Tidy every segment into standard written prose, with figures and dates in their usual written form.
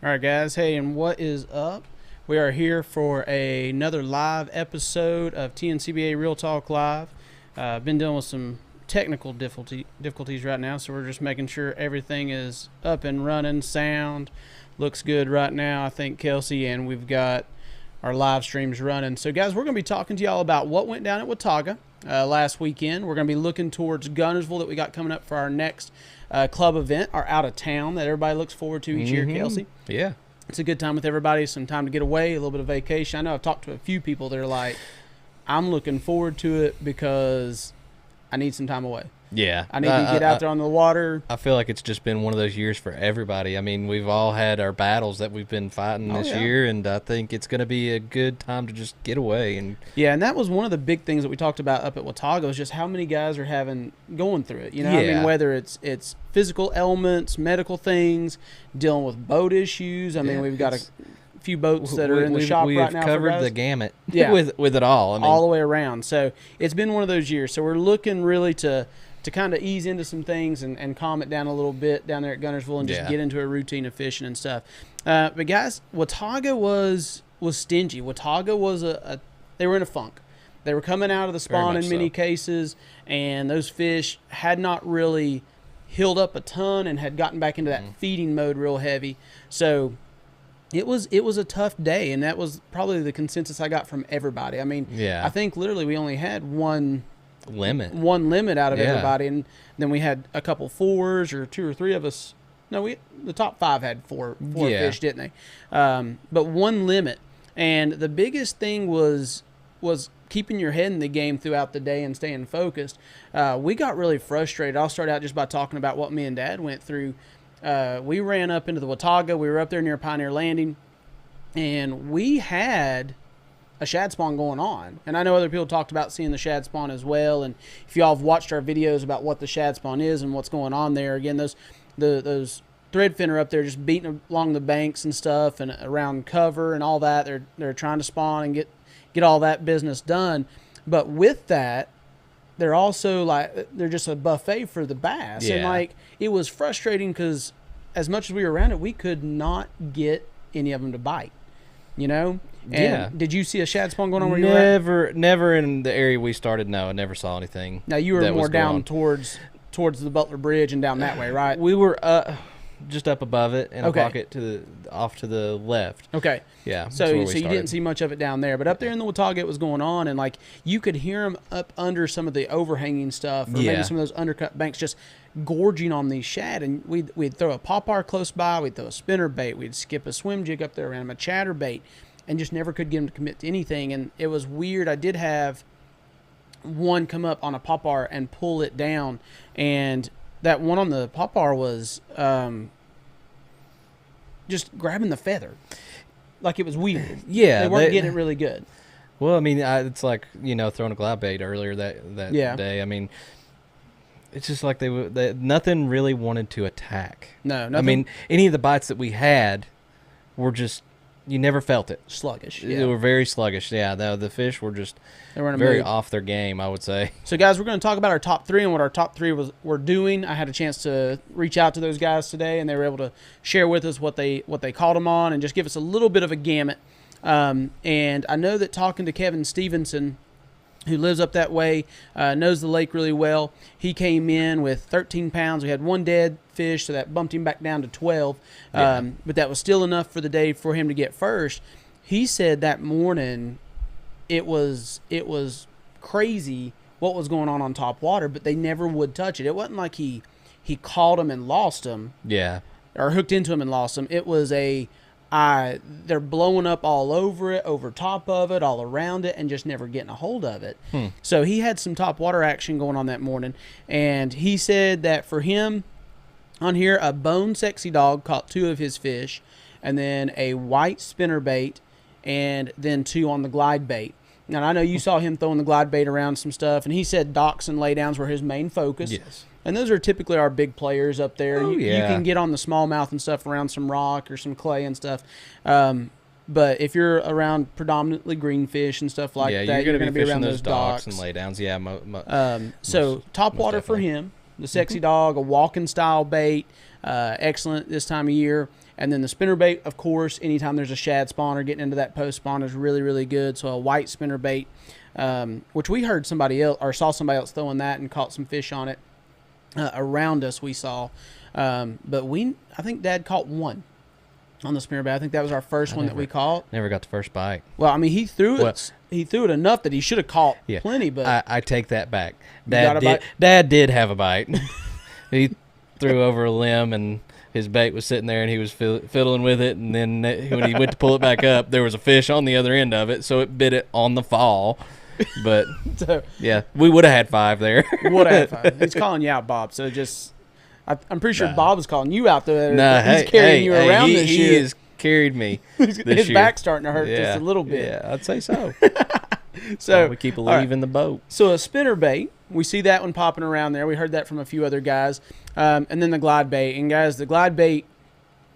All right, guys. Hey, and what is up? We are here for another live episode of TNCBA Real Talk Live. Been dealing with some technical difficulties right now, so we're just making sure everything is up and running. Sound looks good right now, I think, Kelsey, and we've got our live streams running. So, guys, we're going to be talking to y'all about what went down at Watauga last weekend. We're going to be looking towards Guntersville that we got coming up for our next club event, our out of town that everybody looks forward to each year, Kelsey. Yeah. It's a good time with everybody, some time to get away, a little bit of vacation. I know I've talked to a few people that are like, I'm looking forward to it because I need some time away. Yeah. I need to get out there on the water. I feel like it's just been one of those years for everybody. I mean, we've all had our battles that we've been fighting this year, and I think it's going to be a good time to just get away. And that was one of the big things that we talked about up at Watauga was just how many guys are going through it. You know, I mean, whether it's physical ailments, medical things, dealing with boat issues. I mean, we've got a few boats that are in the shop right now. We've covered the gamut with it all. I mean, all the way around. So it's been one of those years. So we're looking really to kind of ease into some things and calm it down a little bit down there at Guntersville and just get into a routine of fishing and stuff. But guys, Watauga was stingy. Watauga was they were in a funk. They were coming out of the spawn in many cases, and those fish had not really healed up a ton and had gotten back into that feeding mode real heavy. So it was a tough day, and that was probably the consensus I got from everybody. I mean, I think literally we only had one limit out of everybody, and then we had a couple fours or two or three of us. No, the top five had four fish, didn't they? But one limit, and the biggest thing was keeping your head in the game throughout the day and staying focused. We got really frustrated. I'll start out just by talking about what me and Dad went through. We ran up into the Watauga. We were up there near Pioneer Landing, and we had a shad spawn going on. And I know other people talked about seeing the shad spawn as well. And if y'all have watched our videos about what the shad spawn is and what's going on there, again, those threadfin are up there just beating along the banks and stuff and around cover and all that. They're trying to spawn and get all that business done. But with that, they're also they're just a buffet for the bass. Yeah. And it was frustrating because as much as we were around it, we could not get any of them to bite, you know? And did you see a shad spawn going on where you were at? Never in the area we started. No, I never saw anything. Now you were more down towards the Butler Bridge and down that way, right? We were just up above it in a pocket off to the left. Okay. Yeah. So you didn't see much of it down there, but up there in the Watauga it was going on, and you could hear them up under some of the overhanging stuff, or maybe some of those undercut banks, just gorging on these shad. And we'd throw a popar close by, we'd throw a spinner bait, we'd skip a swim jig up there around a chatter bait, and just never could get them to commit to anything. And it was weird. I did have one come up on a popar and pull it down, and that one on the popar was just grabbing the feather. like it was weird. Yeah, they weren't getting it really good. Well, I mean, it's like, throwing a glide bait earlier that day. I mean, it's just like nothing really wanted to attack. No, nothing. I mean, any of the bites that we had were just, you never felt it. Sluggish. They were very sluggish. Yeah, the fish were just very off their game, I would say. So, guys, we're going to talk about our top three and what our top three were doing. I had a chance to reach out to those guys today, and they were able to share with us what they caught them on and just give us a little bit of a gamut. And I know that talking to Kevin Stevenson, who lives up that way, knows the lake really well. He came in with 13 pounds. We had one dead fish, so that bumped him back down to 12. But that was still enough for the day for him to get first. He said that morning it was crazy what was going on top water, but they never would touch it. It wasn't like he caught him and lost him. Yeah. Or hooked into him and lost him. It was they're blowing up all over it, over top of it, all around it, and just never getting a hold of it. So he had some top water action going on that morning, and he said that for him on here, a bone sexy dog caught 2 of his fish, and then a white spinnerbait, and then 2 on the glide bait. Now, I know you saw him throwing the glide bait around some stuff, and he said docks and laydowns were his main focus. Yes. And those are typically our big players up there. Oh, you can get on the smallmouth and stuff around some rock or some clay and stuff. But if you're around predominantly greenfish and stuff like that, you're going to be around those docks and laydowns. Yeah. So top water for him, the sexy dog, a walking style bait, excellent this time of year. And then the spinnerbait, of course, anytime there's a shad spawn or getting into that post spawn is really, really good. So a white spinnerbait, which we heard somebody else or saw somebody else throwing that and caught some fish on it. Around us we saw, but I think Dad caught 1 on the spinnerbait. I think that was our first one that we caught. Never got the first bite. Well, I mean, he threw it enough that he should have caught plenty. But I take that back. Dad did have a bite. He threw over a limb and his bait was sitting there and he was fiddling with it, and then when he went to pull it back up, there was a fish on the other end of it, so it bit it on the fall. But yeah, we would have had 5 there. Would have had 5. He's calling you out, Bob. So I'm pretty sure Bob was calling you out there. He's carrying you around this year. He has carried me. His back's starting to hurt just a little bit. Yeah, I'd say so. So we keep leaving the boat. So a spinnerbait, we see that one popping around there. We heard that from a few other guys, and then the glide bait. And guys, the glide bait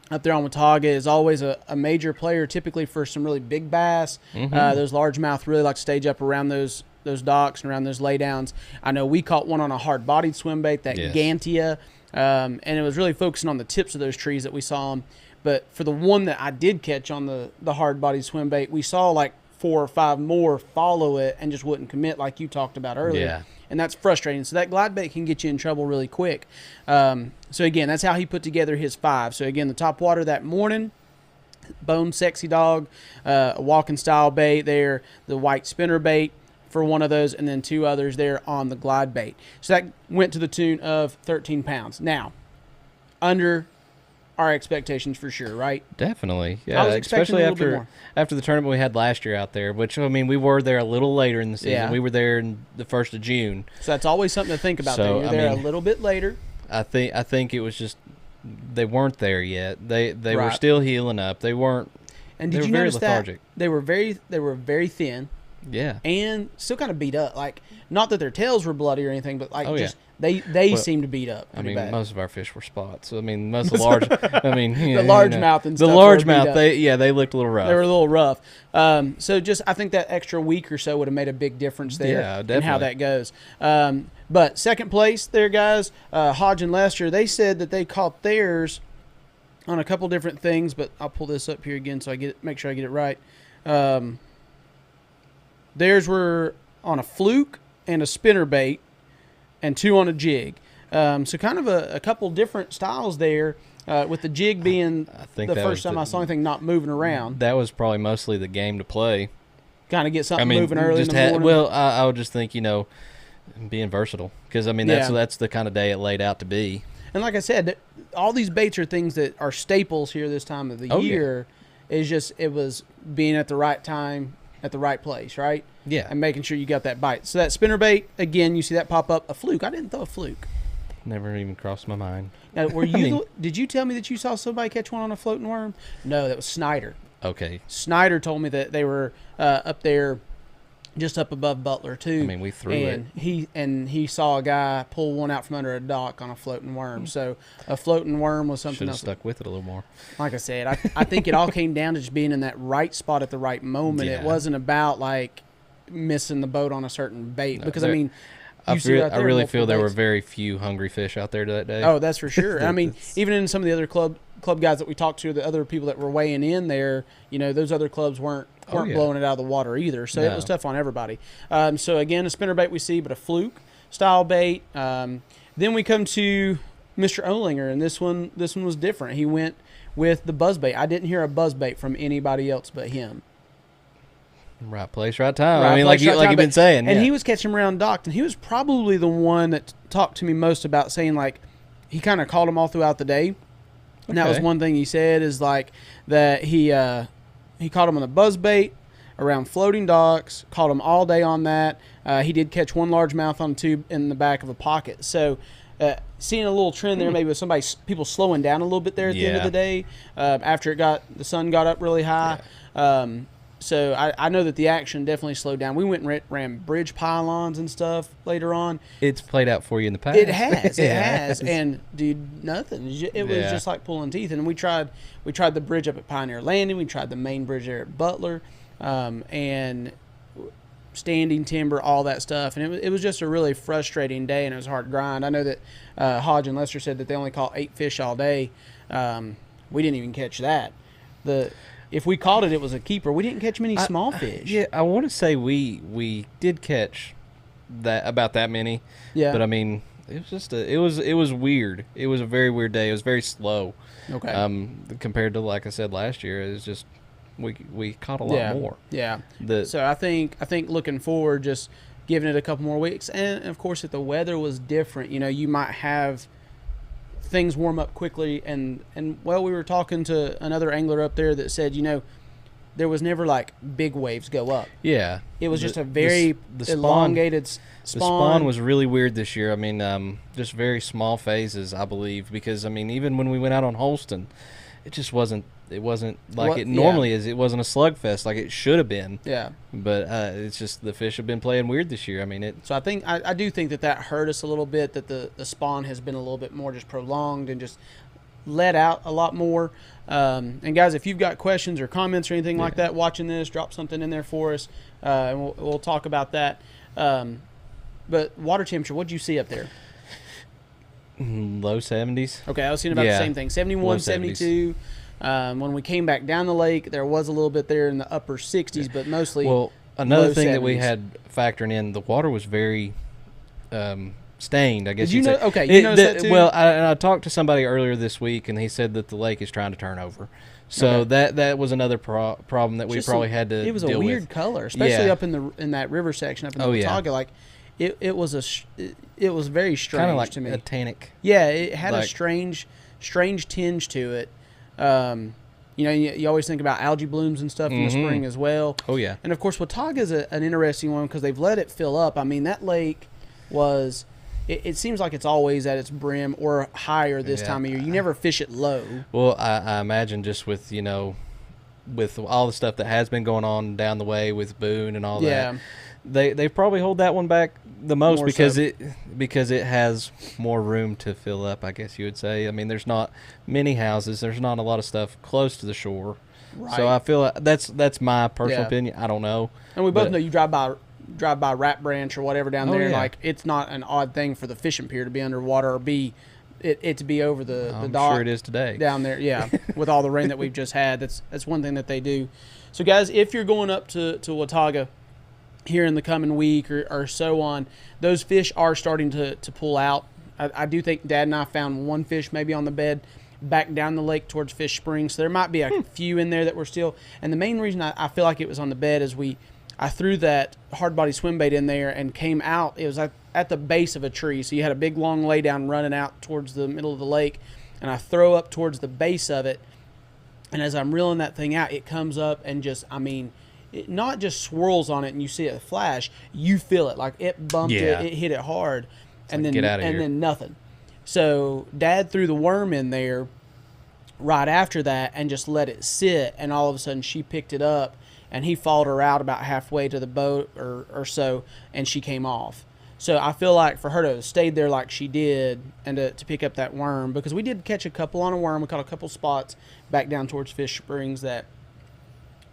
up there on Watauga is always a major player, typically for some really big bass. Those largemouth really like to stage up around those docks and around those laydowns. I know we caught one on a hard-bodied swim bait, that Gantia, and it was really focusing on the tips of those trees that we saw them. But for the one that I did catch on the hard-bodied swim bait, we saw like 4 or 5 more follow it and just wouldn't commit like you talked about earlier. Yeah. And that's frustrating. So that glide bait can get you in trouble really quick. So, again, that's how he put together his 5. So, again, the top water that morning, bone sexy dog, a walking style bait there, the white spinner bait for one of those, and then 2 others there on the glide bait. So that went to the tune of 13 pounds. Now, under our expectations for sure, right? Definitely. Yeah, I was expecting especially after the tournament we had last year out there, which, I mean, we were there a little later in the season. Yeah. We were there in the 1st of June. So that's always something to think about. You're there a little bit later. I think it was just they weren't there yet. They were still healing up. They weren't. And did you notice lethargic. That they were very thin. Yeah. And still kind of beat up. Like, not that their tails were bloody or anything, but they seemed to beat up. I mean, bad. Most of our fish were spots. I mean, most of the large. I mean, the largemouth and stuff. The largemouth, they looked a little rough. They were a little rough. So just I think that extra week or so would have made a big difference there in how that goes. But second place there, guys, Hodge and Lester, they said that they caught theirs on a couple different things, but I'll pull this up here again so make sure I get it right. Theirs were on a fluke and a spinnerbait and 2 on a jig. So kind of a couple different styles there, with the jig being the first time I saw anything not moving around. That was probably mostly the game to play. Kind of get something moving early in the morning. Well, I would just think, being versatile, because, I mean, that's the kind of day it laid out to be. And like I said, all these baits are things that are staples here this time of the year. It was being at the right time, at the right place, right? Yeah. And making sure you got that bite. So that spinnerbait, again, you see that pop up, a fluke. I didn't throw a fluke. Never even crossed my mind. Now, did you tell me that you saw somebody catch one on a floating worm? No, that was Snyder. Okay. Snyder told me that they were up there, just up above Butler too. I mean, we threw it. He saw a guy pull one out from under a dock on a floating worm. So a floating worm was something else. Should have stuck with it a little more. Like I said, I think it all came down to just being in that right spot at the right moment. Yeah. It wasn't about like missing the boat on a certain bait, because I mean, I really feel there were very few hungry fish out there that day. Oh, that's for sure. I mean, even in some of the other club guys that we talked to, the other people that were weighing in there, you know, those other clubs weren't blowing it out of the water either. So it was tough on everybody. So again, a spinnerbait we see, but a fluke style bait. Then we come to Mr. Olinger, and this one was different. He went with the buzzbait. I didn't hear a buzzbait from anybody else but him. Right place, right time. I mean, like you've been saying. And he was catching them around docked, and he was probably the one that talked to me most about saying, like, he kind of called them all throughout the day. And that was one thing he said, is like that he caught them on the buzzbait around floating docks, caught them all day on that. He did catch one largemouth on a tube in the back of a pocket. So seeing a little trend there, maybe with people slowing down a little bit there at the end of the day, after the sun got up really high. Yeah. So I know that the action definitely slowed down. We went and ran bridge pylons and stuff later on. It's played out for you in the past. It has. It has. And, dude, nothing. It was just like pulling teeth. And we tried the bridge up at Pioneer Landing. We tried the main bridge there at Butler, and standing timber, all that stuff. And it was just a really frustrating day, and it was a hard grind. I know that Hodge and Lester said that they only caught 8 fish all day. We didn't even catch that. If we caught it, it was a keeper. We didn't catch many small fish. Yeah, I want to say we did catch about that many. Yeah. But I mean, it was just it was weird. It was a very weird day. It was very slow. Okay. Compared to, like I said, last year, it was just we caught a lot more. Yeah. So I think looking forward, just giving it a couple more weeks, and of course, if the weather was different, you know, you might have things warm up quickly, and well, we were talking to another angler up there that said, you know, there was never like big waves go up. Yeah, it was just a very elongated spawn. The spawn was really weird this year. I mean, just very small phases, I believe, because I mean, even when we went out on Holston, it just wasn't. It wasn't like it normally is. It wasn't a slugfest like it should have been. Yeah. But it's just the fish have been playing weird this year. I mean, So I think I do think that hurt us a little bit, that the spawn has been a little bit more just prolonged and just let out a lot more. And guys, if you've got questions or comments or anything like that watching this, drop something in there for us, and we'll talk about that. But water temperature, what'd you see up there? Low 70s. Okay, I was seeing about the same thing. 71, 72. When we came back down the lake, there was a little bit there in the upper 60s, but mostly another thing 70s. that we had factoring in, the water was very stained, I guess. Did you know? Okay, you noticed that too? Well, I talked to somebody earlier this week, and he said that the lake is trying to turn over. So that was another problem that we probably had to deal with. It was a weird color, especially up in that river section up in the Watauga. Like it was very strange, kind of like to me. A tannic. Yeah, it had a strange tinge to it. You know, you always think about algae blooms and stuff in the spring as well. Oh, yeah. And, of course, Watauga is an interesting one because they've let it fill up. I mean, that lake was – it seems like it's always at its brim or higher this time of year. You never fish it low. Well, I imagine just with, you know, with all the stuff that has been going on down the way with Boone and all that. They probably hold that one back the most because it has more room to fill up, I guess you would say. I mean, there's not many houses. There's not a lot of stuff close to the shore. Right. So I feel like that's my personal opinion. I don't know. And we both know you drive by Rat Branch or whatever down there, like it's not an odd thing for the fishing pier to be underwater or it to be over the dock. I'm sure it is today. Down there, with all the rain that we've just had. That's one thing that they do. So, guys, if you're going up to Watauga here in the coming week or so on, those fish are starting to pull out. I do think Dad and I found one fish maybe on the bed back down the lake towards Fish Springs. So there might be a few in there that were still. And the main reason I feel like it was on the bed is I threw that hard body swim bait in there and came out. It was at the base of a tree. So you had a big long lay down running out towards the middle of the lake. And I throw up towards the base of it. And as I'm reeling that thing out, it comes up and just, I mean, it not just swirls on it and you see it flash, you feel it. Like it bumped it hit it hard. It's and like, then get out of here. Then nothing. So Dad threw the worm in there right after that and just let it sit, and all of a sudden she picked it up and he followed her out about halfway to the boat or so, and she came off. So I feel like for her to have stayed there like she did and to pick up that worm, because we did catch a couple on a worm. We caught a couple spots back down towards Fish Springs that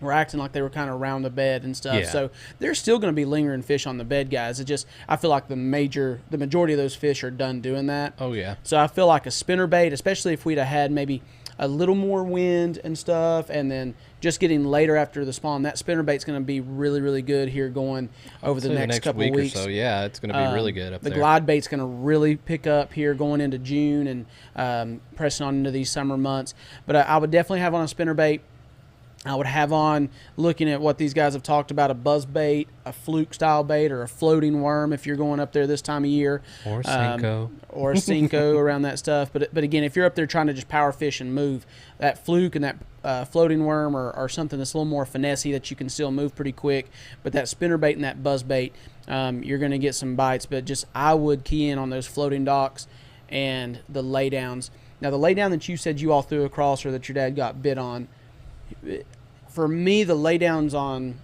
were acting like they were kind of around the bed and stuff. Yeah. So there's still going to be lingering fish on the bed, guys. It just, I feel like the majority of those fish are done doing that. Oh, yeah. So I feel like a spinnerbait, especially if we'd have had maybe a little more wind and stuff, and then just getting later after the spawn, that spinnerbait's going to be really, really good here going over the next couple week weeks. Or so, yeah, it's going to be really good up there. The glide bait's going to really pick up here going into June and pressing on into these summer months. But I would definitely have on a spinnerbait. I would have on, looking at what these guys have talked about, a buzz bait, a fluke style bait, or a floating worm if you're going up there this time of year. Or a Cinco. Or a Cinco around that stuff. But again, if you're up there trying to just power fish and move, that fluke and that floating worm or something that's a little more finessey that you can still move pretty quick. But that spinner bait and that buzz bait, you're going to get some bites. But just I would key in on those floating docks and the laydowns. Now, the laydown that you said you all threw across or that your dad got bit on, for me, the laydowns on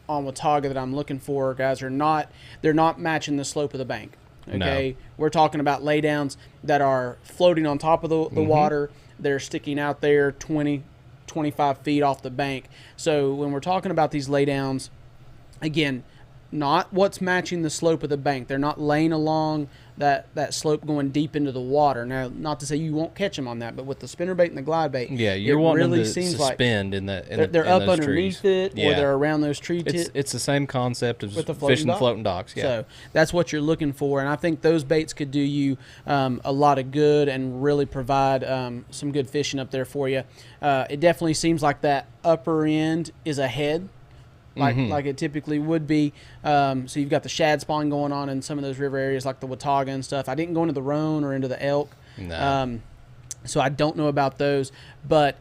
Watauga that I'm looking for, guys, they're not matching the slope of the bank. Okay, no. We're talking about laydowns that are floating on top of the water. They're sticking out there 20, 25 feet off the bank. So when we're talking about these laydowns, again, not what's matching the slope of the bank. They're not laying along that slope going deep into the water. Now, not to say you won't catch them on that, but with the spinnerbait and the glide bait, yeah, you're wanting really them to suspend like they're up those underneath trees. it, or they're around those tree tips. It's the same concept as the fishing floating docks. Yeah. So that's what you're looking for, and I think those baits could do you a lot of good and really provide some good fishing up there for you. It definitely seems like that upper end is ahead. Like it typically would be. So you've got the shad spawn going on in some of those river areas like the Watauga and stuff. I didn't go into the Roan or into the Elk. No. So I don't know about those. But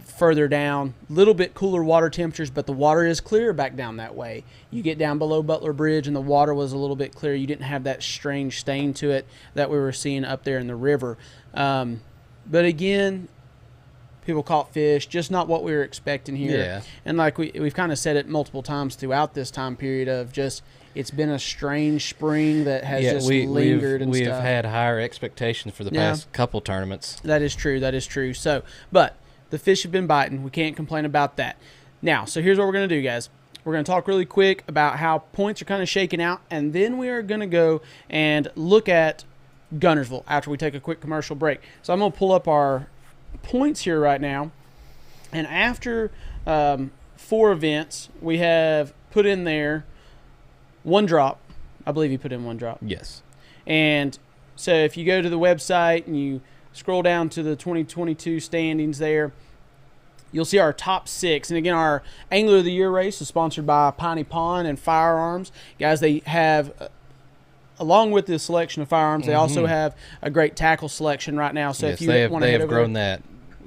further down, a little bit cooler water temperatures, but the water is clear back down that way. You get down below Butler Bridge and the water was a little bit clear. You didn't have that strange stain to it that we were seeing up there in the river. But again, people caught fish, just not what we were expecting here. Yeah. And like we've kind of said it multiple times throughout this time period of just it's been a strange spring that has lingered and stuff. We've had higher expectations for the past couple tournaments. That is true. That is true. So, but the fish have been biting. We can't complain about that. Now, so here's what we're going to do, guys. We're going to talk really quick about how points are kind of shaking out, and then we are going to go and look at Guntersville after we take a quick commercial break. So I'm going to pull up our points here right now, and after 4 events we have put in there 1 drop. I believe you put in 1 drop. Yes. And so if you go to the website and you scroll down to the 2022 standings there, you'll see our top 6. And again, our Angler of the Year race is sponsored by Piney Pond and Firearms. Guys, they have along with the selection of firearms, they also have a great tackle selection right now. So if you want to, they have grown that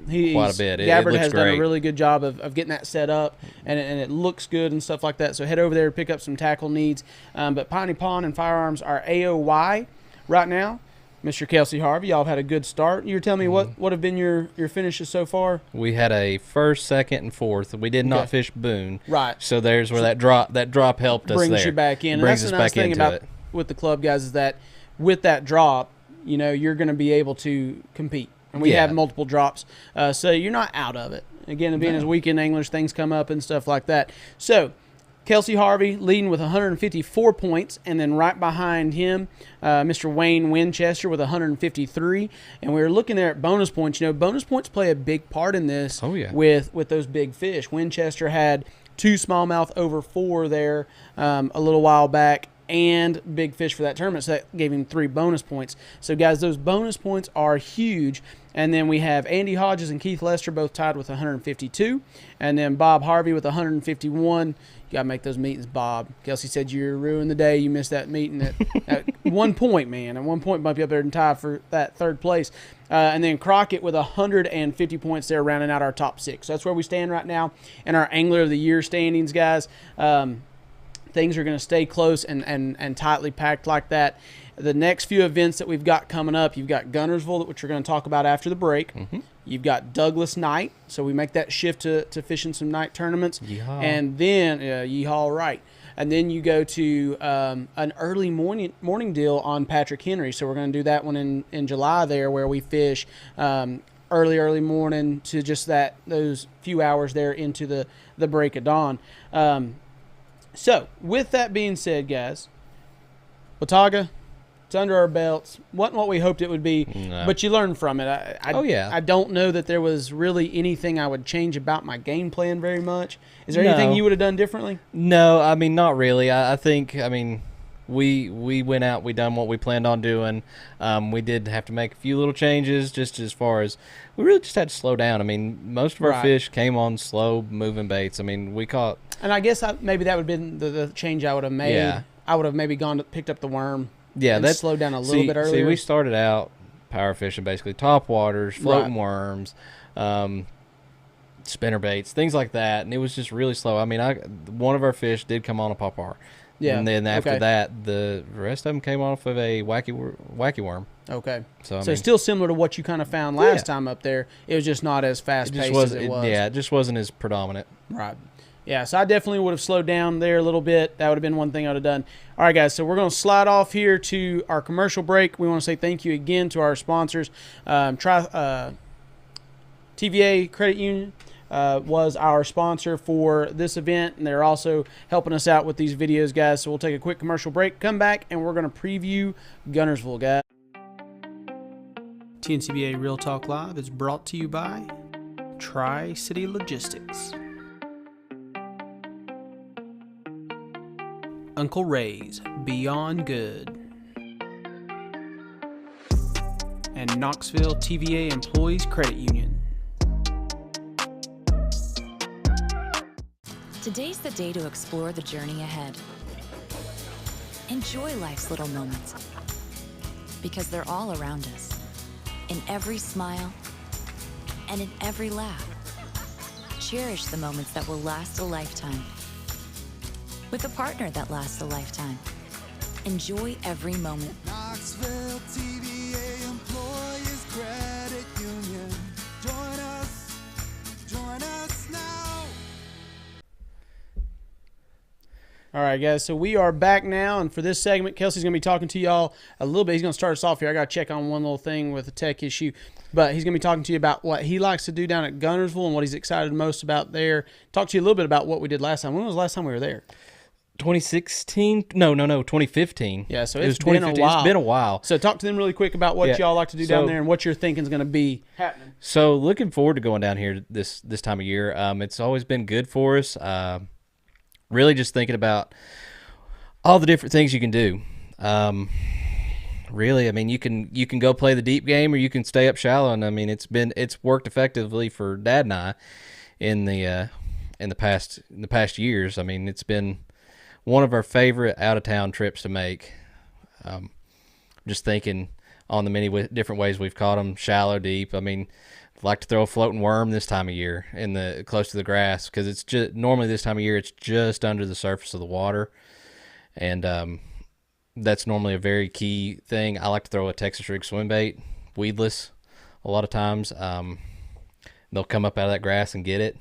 quite a bit. Gabbard it has great. done a really good job of getting that set up, and it looks good and stuff like that. So head over there to pick up some tackle needs. But Piney Pond and Firearms are AOY right now. Mr. Kelsey Harvey, y'all have had a good start. You were telling me what have been your finishes so far? We had a 1st, 2nd, and 4th. We did not fish Boone. Right. So there's where that drop helped us there. Brings you back in. Brings and us that's the back nice thing into about it. With the club, guys, is that with that drop, you're going to be able to compete. And we have multiple drops, so you're not out of it. Again, being as weekend anglers, things come up and stuff like that. So Kelsey Harvey leading with 154 points, and then right behind him, Mr. Wayne Winchester with 153. And we were looking there at bonus points. Bonus points play a big part in this. Oh, yeah. With those big fish. Winchester had 2 smallmouth over 4 there a little while back, and big fish for that tournament, so that gave him 3 bonus points. So, guys, those bonus points are huge. And then we have Andy Hodges and Keith Lester both tied with 152, and then Bob Harvey with 151. You got to make those meetings, Bob. Kelsey said you ruined the day. You missed that meeting at 1 point, man. At 1 point, bump you up there and tie for that 3rd place. And then Crockett with 150 points there, rounding out our top 6. So that's where we stand right now in our Angler of the Year standings, guys. Things are going to stay close and tightly packed like that. The next few events that we've got coming up, you've got Guntersville, which we're going to talk about after the break. You've got Douglas night, so we make that shift to fishing some night tournaments. Yeehaw. And then, yeehaw, right. And then you go to an early morning deal on Patrick Henry. So we're going to do that one in July there, where we fish early morning to just those few hours there into the break of dawn. So with that being said, guys, Watauga, it's under our belts. Wasn't what we hoped it would be, but you learn from it. I don't know that there was really anything I would change about my game plan very much. Is there anything you would have done differently? No, I mean, not really. I think, I mean, we went out, we done what we planned on doing. We did have to make a few little changes just as far as we really just had to slow down. I mean, most of our fish came on slow moving baits. I mean, we caught. And I guess maybe that would have been the change I would have made. Yeah. I would have maybe picked up the worm. Yeah, that slowed down a little bit earlier. See, we started out power fishing, basically top waters, floating worms, spinner baits, things like that, and it was just really slow. I mean, one of our fish did come on a popar. Yeah. And then after that, the rest of them came off of a wacky worm. Okay. So I mean, still similar to what you kind of found last time up there. It was just not as fast paced as it was. Yeah, it just wasn't as predominant. Right. Yeah, so I definitely would have slowed down there a little bit. That would have been one thing I would have done. All right, guys, so we're going to slide off here to our commercial break. We want to say thank you again to our sponsors. TVA Credit Union was our sponsor for this event, and they're also helping us out with these videos, guys. So we'll take a quick commercial break, come back, and we're going to preview Guntersville, guys. TNCBA Real Talk Live is brought to you by Tri-City Logistics, Uncle Ray's Beyond Good, and Knoxville TVA Employees Credit Union. Today's the day to explore the journey ahead. Enjoy life's little moments, because they're all around us, in every smile and in every laugh. Cherish the moments that will last a lifetime. With a partner that lasts a lifetime. Enjoy every moment. Knoxville TVA Employees Credit Union. Join us now. All right, guys, so we are back now, and for this segment, Kelsey's going to be talking to y'all a little bit. He's going to start us off here. I got to check on one little thing with a tech issue, but he's going to be talking to you about what he likes to do down at Guntersville and what he's excited most about there. Talk to you a little bit about what we did last time. When was the last time we were there? 2016? No, 2015. Yeah, so it's been a while. It's been a while. So talk to them really quick about what y'all like to do down there and what you're thinking is going to be happening. So looking forward to going down here this time of year. It's always been good for us. Really just thinking about all the different things you can do. Really, I mean, you can go play the deep game, or you can stay up shallow. And I mean, it's worked effectively for Dad and I in the past years. I mean, it's been one of our favorite out of town trips to make. Just thinking on the many different ways we've caught them, shallow, deep. I mean, I'd like to throw a floating worm this time of year close to the grass, because it's just normally this time of year it's just under the surface of the water, and that's normally a very key thing. I like to throw a Texas rig swim bait, weedless, a lot of times. They'll come up out of that grass and get it.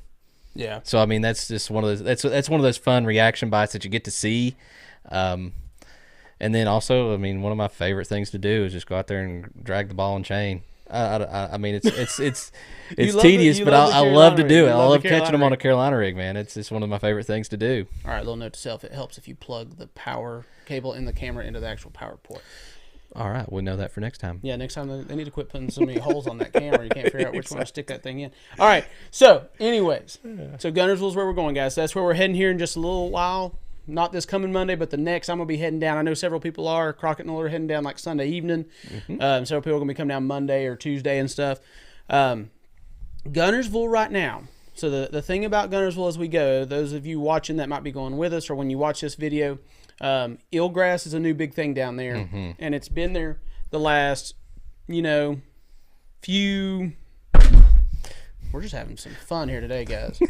Yeah. So I mean, that's just one of those. That's one of those fun reaction bites that you get to see. And then also, I mean, one of my favorite things to do is just go out there and drag the ball and chain. I mean, it's tedious, but I love to do it. I love catching them on a Carolina rig, man. It's just one of my favorite things to do. All right, little note to self: it helps if you plug the power cable in the camera into the actual power port. All right, we'll know that for next time. Yeah, next time they need to quit putting so many holes on that camera. You can't figure out which one to stick that thing in. All right, so anyways, so Guntersville's where we're going, guys. So that's where we're heading here in just a little while. Not this coming Monday, but the next. I'm going to be heading down. I know several people are. Crockett and Oil are heading down like Sunday evening. Several people are going to be coming down Monday or Tuesday and stuff. Guntersville right now. So the thing about Guntersville as we go, those of you watching that might be going with us or when you watch this video, Eelgrass is a new big thing down there. And it's been there the last, few... We're just having some fun here today, guys.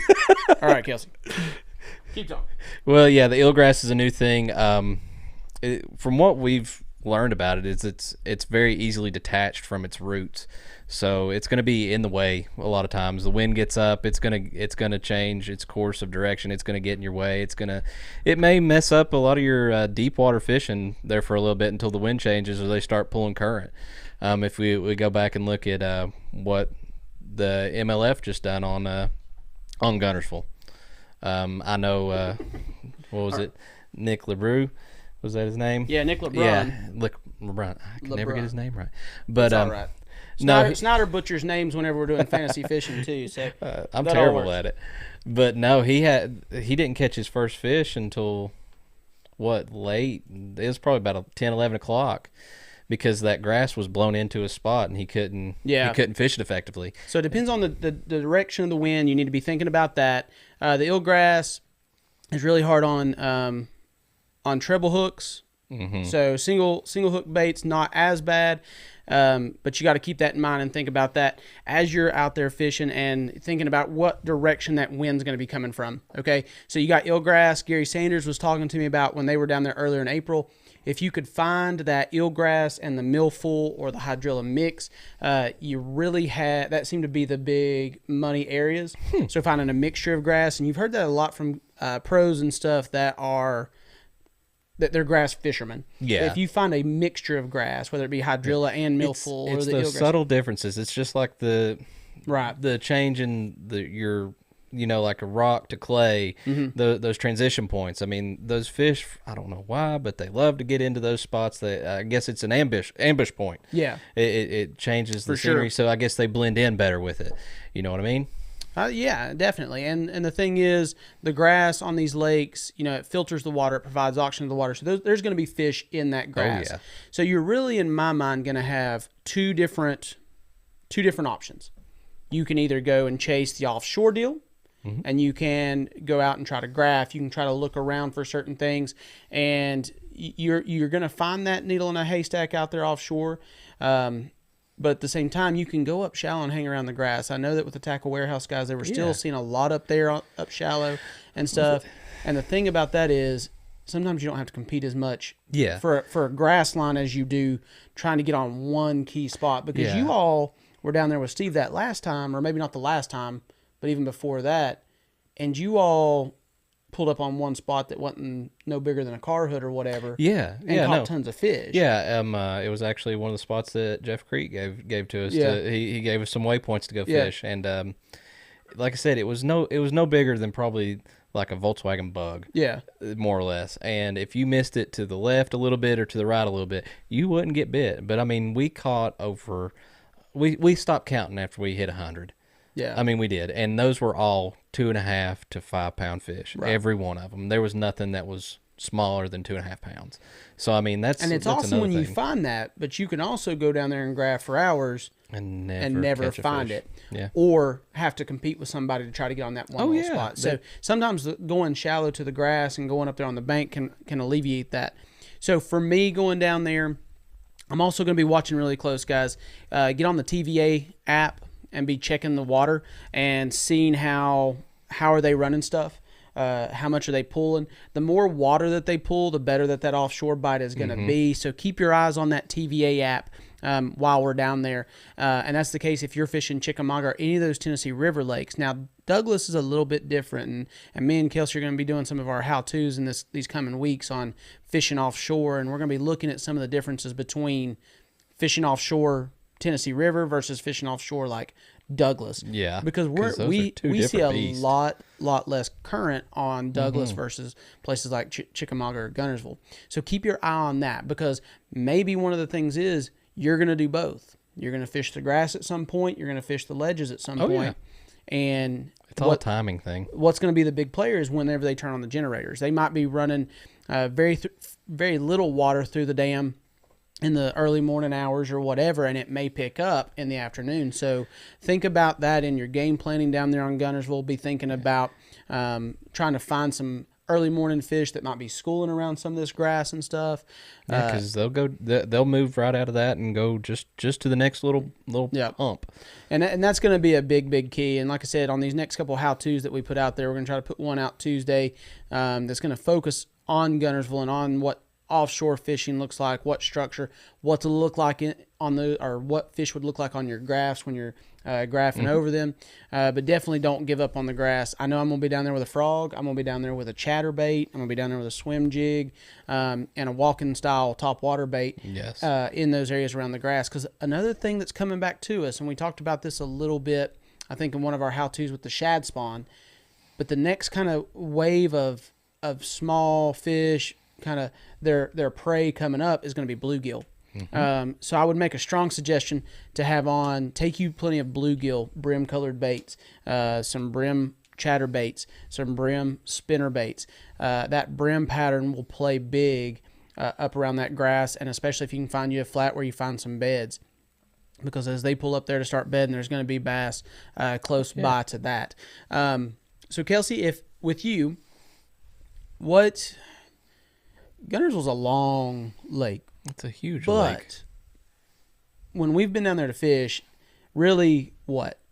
All right, Kelsey. Keep talking. Well, yeah, the eelgrass is a new thing. From what we've learned about it is it's very easily detached from its roots. So it's going to be in the way a lot of times. The wind gets up, it's going to change its course of direction. It's going to get in your way. It may mess up a lot of your deep water fishing there for a little bit until the wind changes or they start pulling current. If we go back and look at what the MLF just done on Guntersville. I know what was it? Nick LeBrew. Was that his name? Yeah, Nick LeBrun. Yeah, LeBrun. I can never get his name right. But all right. Snyder butchers names whenever we're doing fantasy fishing too. So I'm terrible at it. But no, he didn't catch his first fish until late. It was probably about 10, 11 o'clock because that grass was blown into a spot and he couldn't fish it effectively. So it depends on the direction of the wind. You need to be thinking about that. The eelgrass is really hard on treble hooks. Mm-hmm. So single hook baits not as bad. But you got to keep that in mind and think about that as you're out there fishing and thinking about what direction that wind's going to be coming from. Okay, so you got eelgrass. Gary Sanders was talking to me about when they were down there earlier in April. If you could find that eelgrass and the millful or the hydrilla mix, you really had that seemed to be the big money areas. So finding a mixture of grass, and you've heard that a lot from pros and stuff that they're grass fishermen. Yeah. If you find a mixture of grass, whether it be hydrilla and millful, it's or the those subtle differences. It's just like the change in your like a rock to clay, those transition points. I mean, those fish, I don't know why, but they love to get into those spots. That I guess it's an ambush point. Yeah. It changes the scenery, so I guess they blend in better with it. You know what I mean? Yeah, definitely. And the thing is, the grass on these lakes, it filters the water, it provides oxygen to the water. So there's going to be fish in that grass. Oh, yeah. So you're really, in my mind, going to have two different options. You can either go and chase the offshore deal, and you can go out and try to graph. You can try to look around for certain things, and you're going to find that needle in a haystack out there offshore. But at the same time, you can go up shallow and hang around the grass. I know that with the tackle warehouse guys, they were still seeing a lot up there, up shallow and stuff. And the thing about that is sometimes you don't have to compete as much for a grass line as you do trying to get on one key spot. Because you all were down there with Steve that last time, or maybe not the last time, but even before that. And you all pulled up on one spot that wasn't no bigger than a car hood or whatever. Yeah, and caught tons of fish. Yeah, it was actually one of the spots that Jeff Creek gave to us. Yeah. He gave us some waypoints to go fish, and like I said, it was no bigger than probably like a Volkswagen Bug. Yeah, more or less. And if you missed it to the left a little bit or to the right a little bit, you wouldn't get bit. But I mean, we caught over. We stopped counting after we hit 100. Yeah, I mean we did, and those were all 2.5 to 5 pound fish. Right. Every one of them. There was nothing that was smaller than 2.5 pounds. So I mean that's awesome when you find that, but you can also go down there and graph for hours and never find it. Yeah, or have to compete with somebody to try to get on that one little spot. So sometimes going shallow to the grass and going up there on the bank can alleviate that. So for me going down there, I'm also going to be watching really close, guys. Get on the TVA app and be checking the water and seeing how are they running stuff, how much are they pulling. The more water that they pull, the better that offshore bite is going to be. So keep your eyes on that TVA app while we're down there. And that's the case if you're fishing Chickamauga or any of those Tennessee River lakes. Now, Douglas is a little bit different, and me and Kelsey are going to be doing some of our how-tos in these coming weeks on fishing offshore, and we're going to be looking at some of the differences between fishing offshore Tennessee River versus fishing offshore like Douglas. Yeah, because we see a beasts. lot less current on Douglas versus places like Chickamauga or Guntersville. So keep your eye on that, because maybe one of the things is you're going to do both. You're going to fish the grass at some point. You're going to fish the ledges at some point. Yeah. And it's all a timing thing. What's going to be the big player is whenever they turn on the generators. They might be running very little water through the dam in the early morning hours or whatever, and it may pick up in the afternoon. So think about that in your game planning down there on Guntersville. Be thinking about trying to find some early morning fish that might be schooling around some of this grass and stuff. Yeah, because they'll move right out of that and go just to the next little hump. And that's going to be a big key. And like I said, on these next couple of how-tos that we put out there, we're going to try to put one out Tuesday that's going to focus on Guntersville and on what offshore fishing looks like, what structure, what to look like or what fish would look like on your graphs when you're graphing over them. But definitely don't give up on the grass. I know I'm going to be down there with a frog. I'm going to be down there with a chatterbait. I'm going to be down there with a swim jig and a walking style top water bait in those areas around the grass. Because another thing that's coming back to us, and we talked about this a little bit, I think in one of our how-tos with the shad spawn, but the next kind of wave of small fish, kind of their prey coming up is going to be bluegill. So I would make a strong suggestion to take you plenty of bluegill brim colored baits, some brim chatter baits, some brim spinner baits. That brim pattern will play big up around that grass, and especially if you can find you a flat where you find some beds. Because as they pull up there to start bedding, there's going to be bass close by to that. So Kelsey, if with you, Guntersville's a long lake. It's a huge lake. But when we've been down there to fish, really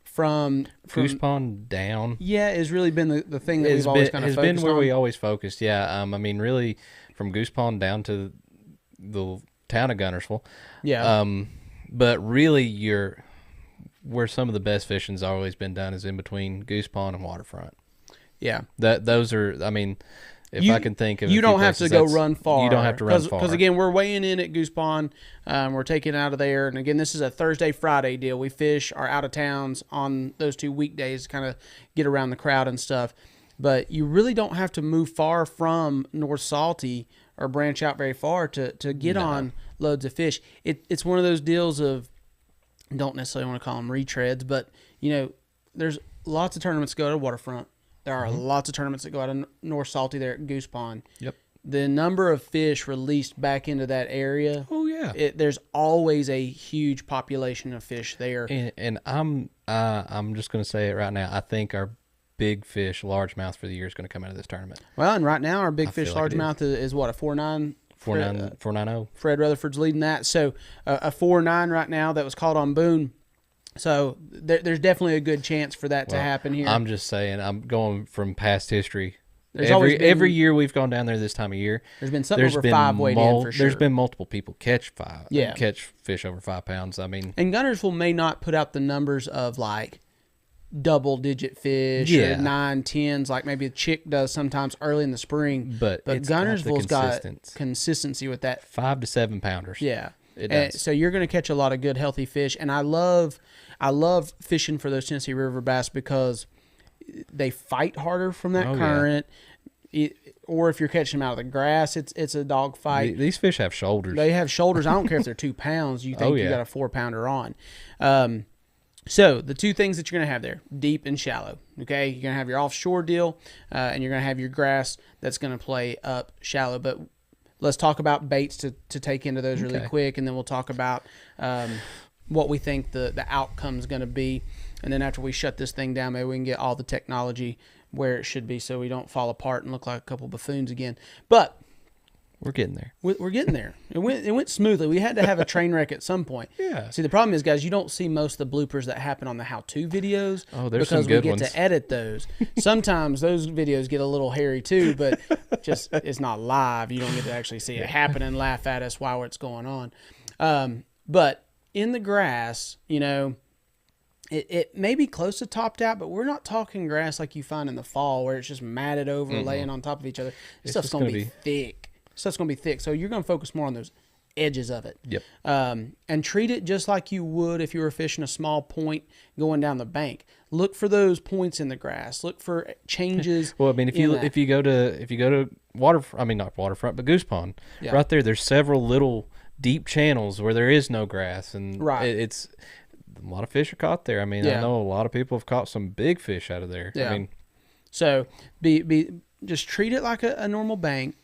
from Goose Pond down? Yeah, has really been the thing that we've always kind of focused on. Has been where we always focused, yeah. I mean, really, from Goose Pond down to the town of Guntersville. Yeah. But really, where some of the best fishing's always been done is in between Goose Pond and Waterfront. Yeah. Those are, I mean, I can think of you don't have to go run far. You don't have to run far. Because, again, we're weighing in at Goose Pond. We're taking out of there. And, again, this is a Thursday-Friday deal. We fish our out-of-towns on those 2 weekdays to kind of get around the crowd and stuff. But you really don't have to move far from North Salty or branch out very far to get on loads of fish. It's one of those deals of, don't necessarily want to call them retreads, but, there's lots of tournaments that go to Waterfront. There are lots of tournaments that go out of North Salty there at Goose Pond. Yep. The number of fish released back into that area. Oh, yeah. There's always a huge population of fish there. And I'm just going to say it right now. I think our big fish largemouth for the year is going to come out of this tournament. Well, and right now our big fish largemouth is what, a 4.9? 4.90. Fred Rutherford's leading that. So a 4.9 right now that was caught on Boone. So there's definitely a good chance for that to happen here. I'm just saying, I'm going from past history. Every year we've gone down there this time of year. There's been something over 5 weighed in for sure. There's been multiple people catch fish over 5 pounds. I mean, and Guntersville may not put out the numbers of like double-digit fish or 9, 10s like maybe a chick does sometimes early in the spring. But Guntersville's got consistency with that. 5 to 7 pounders. Yeah. It does. So you're going to catch a lot of good, healthy fish. And I love fishing for those Tennessee River bass because they fight harder from that current. Yeah. Or if you're catching them out of the grass, it's a dog fight. These fish have shoulders. They have shoulders. I don't care if they're 2 pounds. You think you got a 4-pounder on. So the two things that you're going to have there, deep and shallow, okay? You're going to have your offshore deal, and you're going to have your grass that's going to play up shallow. But let's talk about baits to take into those really quick, and then we'll talk about what we think the outcome's going to be. And then after we shut this thing down, maybe we can get all the technology where it should be so we don't fall apart and look like a couple buffoons again. But we're getting there. We're getting there. It went smoothly. We had to have a train wreck at some point. Yeah. See, the problem is, guys, you don't see most of the bloopers that happen on the how-to videos. Oh, there's some good ones. Because we get to edit those. Sometimes those videos get a little hairy too, but just it's not live. You don't get to actually see it happen and laugh at us while it's going on. But in the grass, it may be close to topped out, but we're not talking grass like you find in the fall where it's just matted over, laying on top of each other. This stuff's going to be thick. Stuff's going to be thick, so you're going to focus more on those edges of it. Yep. And treat it just like you would if you were fishing a small point going down the bank. Look for those points in the grass. Look for changes. Well, I mean, if you go to not Waterfront, but Goose Pond, right there's several little deep channels where there is no grass, and it's a lot of fish are caught there. I mean, I know a lot of people have caught some big fish out of there. Yeah. I mean, so just treat it like a normal bank.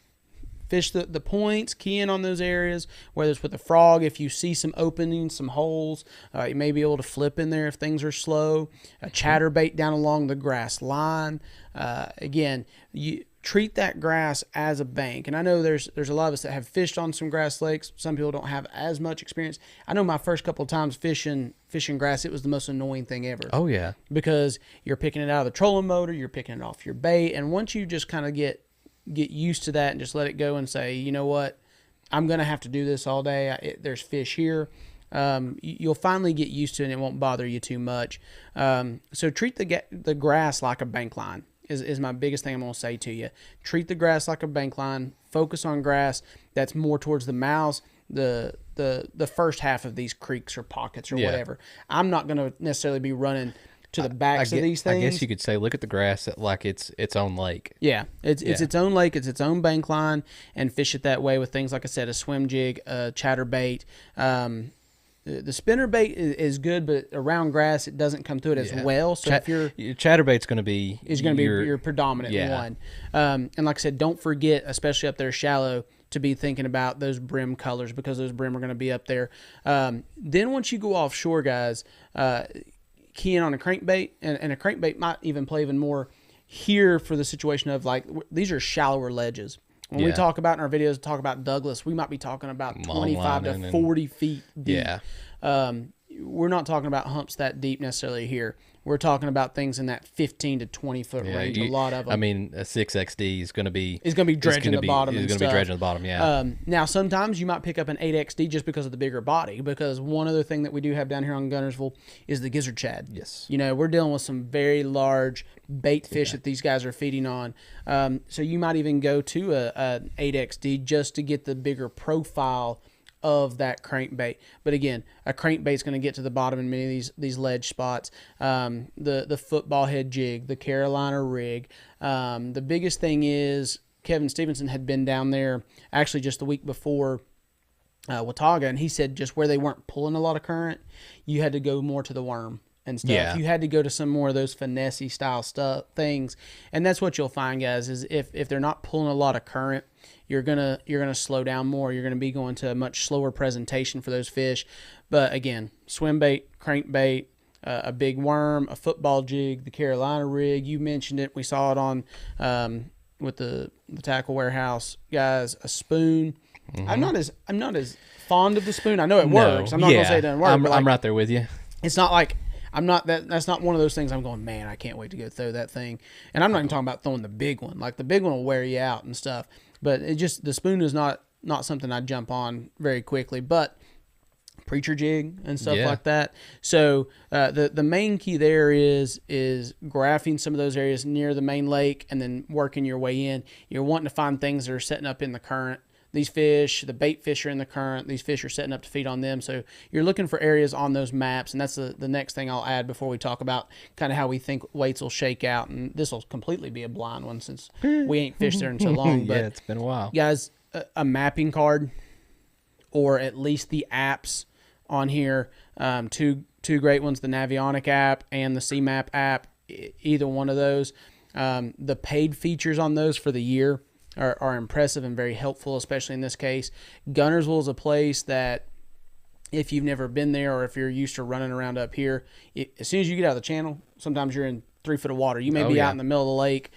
Fish the points, key in on those areas, whether it's with a frog. If you see some openings, some holes, you may be able to flip in there if things are slow. A chatterbait down along the grass line. Again, you treat that grass as a bank. And I know there's a lot of us that have fished on some grass lakes. Some people don't have as much experience. I know my first couple of times fishing grass, it was the most annoying thing ever. Oh, yeah. Because you're picking it out of the trolling motor, you're picking it off your bait, and once you just kind of get used to that and just let it go and say, you know what, I'm going to have to do this all day. There's fish here. You'll finally get used to it and it won't bother you too much. So treat the grass like a bank line is my biggest thing I'm going to say to you. Treat the grass like a bank line. Focus on grass that's more towards the mouths, the first half of these creeks or pockets or whatever. I'm not going to necessarily be running to the backs of these things. I guess you could say look at the grass like it's its own lake. Yeah, it's its own lake. It's its own bank line, and fish it that way with things like I said, a swim jig, a chatterbait. The spinner bait is good, but around grass it doesn't come through it as well. So if your chatterbait's going to be your predominant one. And like I said, don't forget, especially up there shallow, to be thinking about those brim colors because those brim are going to be up there. Then once you go offshore, guys, key in on a crankbait, and a crankbait might even play even more here for the situation of like these are shallower ledges. When we talk about in our videos, talk about Douglas, we might be talking about 25 to 40 feet deep. We're not talking about humps that deep necessarily here. We're talking about things in that 15 to 20 foot range. A lot of them. I mean, a 6XD is going to be dredging the bottom. It's going to be dredging the bottom. Yeah. Now sometimes you might pick up an 8XD just because of the bigger body. Because one other thing that we do have down here on Guntersville is the gizzard shad. Yes. You know, we're dealing with some very large bait fish that these guys are feeding on. So you might even go to a 8XD just to get the bigger profile of that crankbait. But again, a crankbait's going to get to the bottom in many of these ledge spots. The football head jig, the Carolina rig. The biggest thing is Kevin Stevenson had been down there actually just the week before Watauga, and he said just where they weren't pulling a lot of current, you had to go more to the worm and stuff. Yeah. You had to go to some more of those finesse style things, and that's what you'll find, guys, is if they're not pulling a lot of current, you're gonna slow down more. You're gonna be going to a much slower presentation for those fish. But again, swim bait, crankbait, a big worm, a football jig, the Carolina rig. You mentioned it. We saw it on with the tackle warehouse guys. A spoon. Mm-hmm. I'm not as fond of the spoon. I know it works. I'm not gonna say it doesn't work. I'm right there with you. It's not like that's not one of those things I'm going, man, I can't wait to go throw that thing. And I'm not even talking about throwing the big one. Like the big one will wear you out and stuff. But the spoon is not something I jump on very quickly. But preacher jig and stuff like that. So the main key there is graphing some of those areas near the main lake and then working your way in. You're wanting to find things that are setting up in the current. These fish, the bait fish are in the current. These fish are setting up to feed on them. So you're looking for areas on those maps, and that's the next thing I'll add before we talk about kind of how we think weights will shake out. And this will completely be a blind one since we ain't fished there in so long. But it's been a while. Guys, a mapping card or at least the apps on here, two great ones, the Navionic app and the CMAP app, either one of those. The paid features on those for the year are impressive and very helpful, especially in this case. Guntersville is a place that if you've never been there or if you're used to running around up here, as soon as you get out of the channel, sometimes you're in 3 foot of water. You may be out in the middle of the lake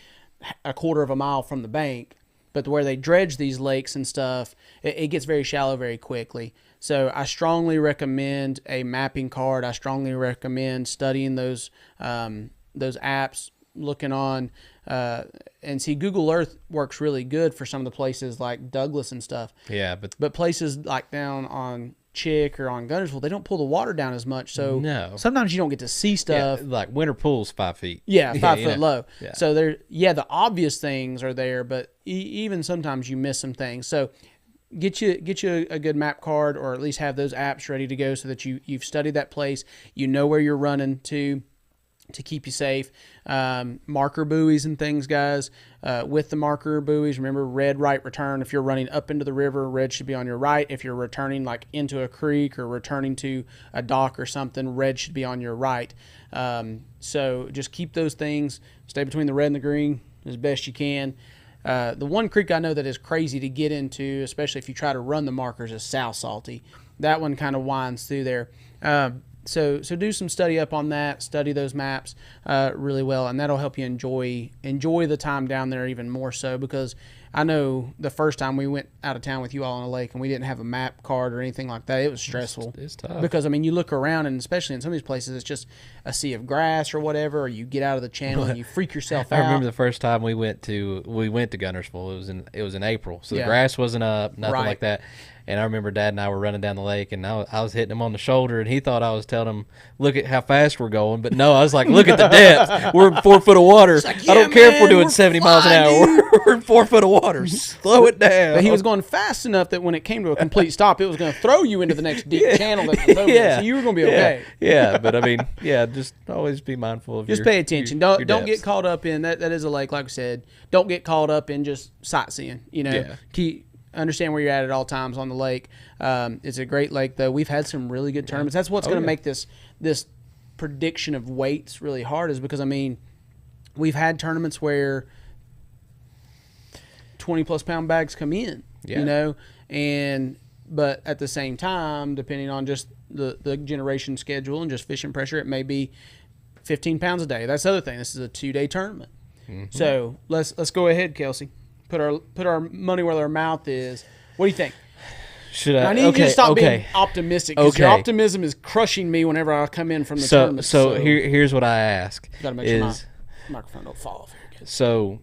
a quarter of a mile from the bank, but where they dredge these lakes and stuff, it gets very shallow very quickly. So I strongly recommend a mapping card. I strongly recommend studying those apps, looking on and see Google Earth works really good for some of the places like Douglas and stuff. Yeah, but places like down on Chick or on Guntersville, they don't pull the water down as much. So sometimes you don't get to see stuff. Yeah, like winter pools 5 feet. Yeah, 5 foot low. Yeah. So the obvious things are there, but even sometimes you miss some things. So get you a good map card, or at least have those apps ready to go so that you've studied that place. You know where you're running to keep you safe. Marker buoys and things, guys. With the marker buoys, remember red right return. If you're running up into the river, red should be on your right. If you're returning like into a creek or returning to a dock or something, red should be on your right. So just keep those things. Stay between the red and the green as best you can. The one creek I know that is crazy to get into, especially if you try to run the markers, is South Salty. That one kind of winds through there. So do some study up on that. Study those maps really well, and that'll help you enjoy the time down there even more so. Because I know the first time we went out of town with you all on a lake and we didn't have a map card or anything like that, it was stressful. It's tough. Because, I mean, you look around, and especially in some of these places, it's just a sea of grass or whatever, or you get out of the channel and you freak yourself out. I remember the first time we went to Guntersville. It was in April, so the grass wasn't up, nothing like that. And I remember Dad and I were running down the lake, and I was hitting him on the shoulder, and he thought I was telling him, look at how fast we're going. But no, I was like, look at the depth. We're in 4 foot of water. Like, I don't care if we're doing 70 miles an hour. We're in 4 foot of water. Slow it down. But he was going fast enough that when it came to a complete stop, it was going to throw you into the next deep channel that was over there. So you were going to be okay. Yeah, but I mean, just always be mindful of just pay attention. Don't get caught up in that. That is a lake, like I said. Don't get caught up in just sightseeing. Understand where you're at all times on the lake. It's a great lake, though. We've had some really good tournaments. That's what's going to make this prediction of weights really hard, is because, I mean, we've had tournaments where 20-plus pound bags come in, but at the same time, depending on just the generation schedule and just fishing pressure, it may be 15 pounds a day. That's the other thing. This is a 2-day tournament. Mm-hmm. So let's go ahead, Kelsey. Put our money where our mouth is. What do you think? I need you to stop being optimistic, because your optimism is crushing me whenever I come in from the tournament. So here's what I ask. Got to make sure my microphone don't fall off here. So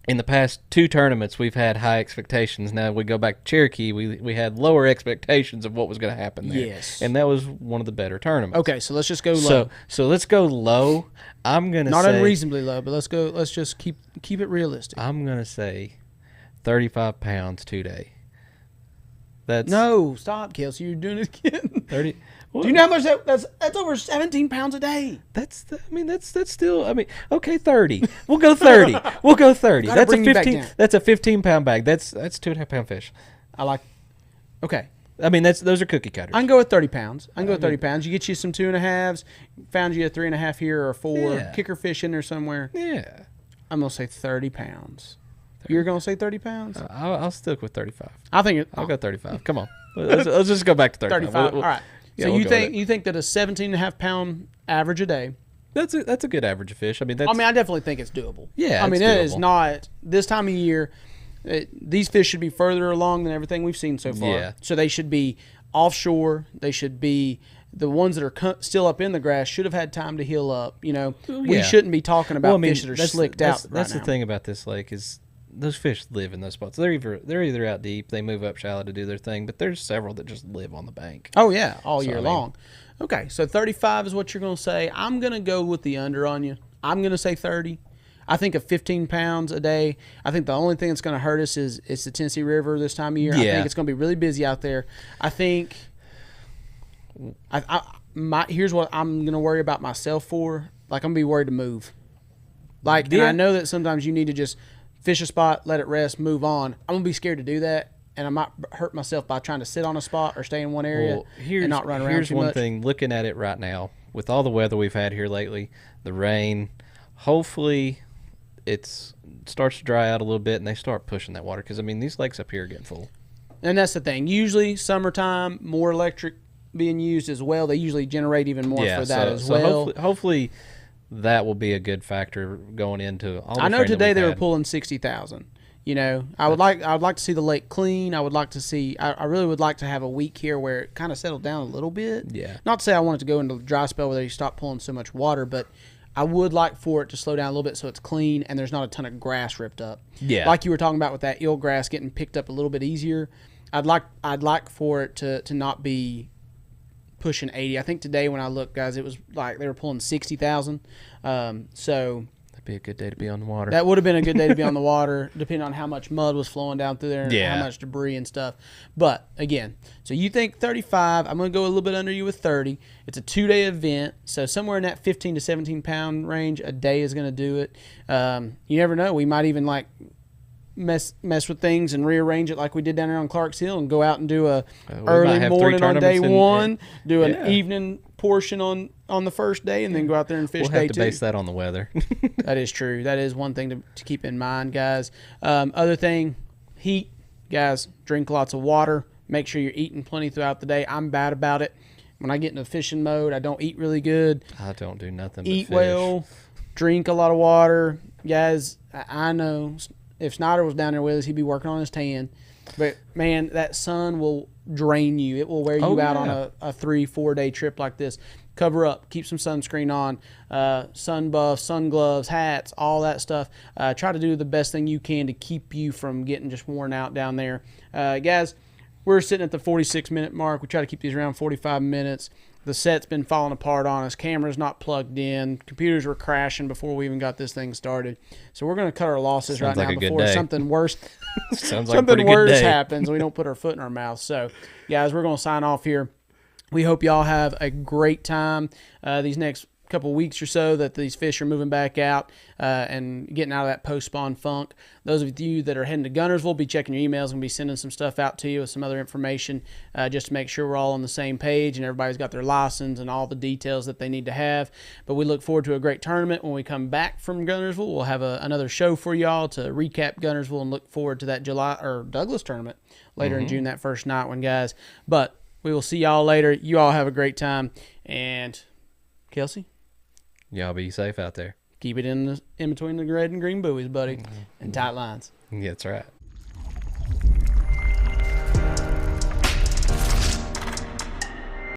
in the past 2 tournaments, we've had high expectations. Now we go back to Cherokee, we had lower expectations of what was going to happen there. Yes. And that was one of the better tournaments. Okay, so let's just go low. So let's go low. I'm going to say not unreasonably low, but let's just keep it realistic. I'm going to say 35 pounds 2-day. No, stop, Kelsey. You're doing it again. 30. Do you know how much that's over 17 pounds a day? That's still, okay, 30. We'll go 30. We'll go 30. That's a 15. That's a 15-pound bag. That's 2.5 pound fish. Okay. I mean, those are cookie cutters. I can go with 30 pounds. You get you some 2.5s. Found you a 3.5 here or 4 kicker fish in there somewhere. Yeah. I'm gonna say 30 pounds. You're gonna say 30 pounds? I'll stick with 35. I'll go 35. Come on. Let's just go back to 35. 35. All right. So you think that a 17.5 pound average a day? That's a good average of fish. I definitely think it's doable. Yeah. It is not this time of year. These fish should be further along than everything we've seen so far. Yeah. So they should be offshore. They should be the ones that are still up in the grass should have had time to heal up. We shouldn't be talking about fish that are slicked out. That's the thing about this lake is those fish live in those spots. They're either out deep, they move up shallow to do their thing, but there's several that just live on the bank. Oh yeah, all year long. Okay, so 35 is what you're going to say. I'm going to go with the under on you. I'm going to say 30. I think of 15 pounds a day. I think the only thing that's going to hurt us is the Tennessee River this time of year. Yeah. I think it's going to be really busy out there. I think here's what I'm going to worry about myself for. Like, I'm going to be worried to move. And I know that sometimes you need to just fish a spot, let it rest, move on. I'm going to be scared to do that, and I might hurt myself by trying to sit on a spot or stay in one area and not run around too much. Here's one thing, looking at it right now, with all the weather we've had here lately, the rain, hopefully it starts to dry out a little bit and they start pushing that water, because, these lakes up here are getting full. And that's the thing. Usually, summertime, more electric being used as well. They usually generate even more for that as well. So hopefully that will be a good factor going into all the I know today they were pulling 60,000. I would like to see the lake clean. I really would like to have a week here where it kind of settled down a little bit. Yeah. Not to say I want it to go into a dry spell where they stop pulling so much water, but I would like for it to slow down a little bit so it's clean and there's not a ton of grass ripped up. Yeah. Like you were talking about with that eelgrass getting picked up a little bit easier. I'd like for it to not be pushing 80. I think today when I looked, guys, it was like they were pulling 60,000. So that'd be a good day to be on the water. That would have been a good day to be on the water, depending on how much mud was flowing down through there and how much debris and stuff. But again, so you think 35. I'm going to go a little bit under you with 30. It's a 2-day event, so somewhere in that 15 to 17 pound range a day is going to do it. You never know. We might even mess with things and rearrange it like we did down there on Clark's Hill and go out and do a early morning on day one, do an evening portion on the first day, and then go out there and fish day 2. We'll have to base that on the weather. That is true. That is one thing to keep in mind, guys. Other thing, heat. Guys, drink lots of water. Make sure you're eating plenty throughout the day. I'm bad about it. when I get into fishing mode, I don't eat really good. I don't do nothing but Eat fish. well, drink a lot of water. Guys, I know if Snyder was down there with us, he'd be working on his tan. But, man, that sun will drain you. It will wear you out on a 3-4 day trip like this. Cover up. Keep some sunscreen on. Sun buffs, sun gloves, hats, all that stuff. Try to do the best thing you can to keep you from getting just worn out down there. Guys, we're sitting at the 46-minute mark. We try to keep these around 45 minutes. The set's been falling apart on us. Camera's not plugged in. Computers were crashing before we even got this thing started. So we're going to cut our losses Sounds right like now a good before day. something worse Sounds like a something pretty good worse day. happens and we don't put our foot in our mouth. So, guys, we're going to sign off here. We hope y'all have a great time these next couple weeks or so that these fish are moving back out and getting out of that post-spawn funk. Those of you that are heading to Guntersville, be checking your emails and be sending some stuff out to you with some other information just to make sure we're all on the same page and everybody's got their license and all the details that they need to have. But we look forward to a great tournament. When we come back from Guntersville, we'll have another show for y'all to recap Guntersville and look forward to that July or Douglas tournament later in June, that first night one, guys. But we will see y'all later. You all have a great time. And Kelsey? Y'all be safe out there. Keep it in between the red and green buoys, buddy, and tight lines. Yeah, that's right.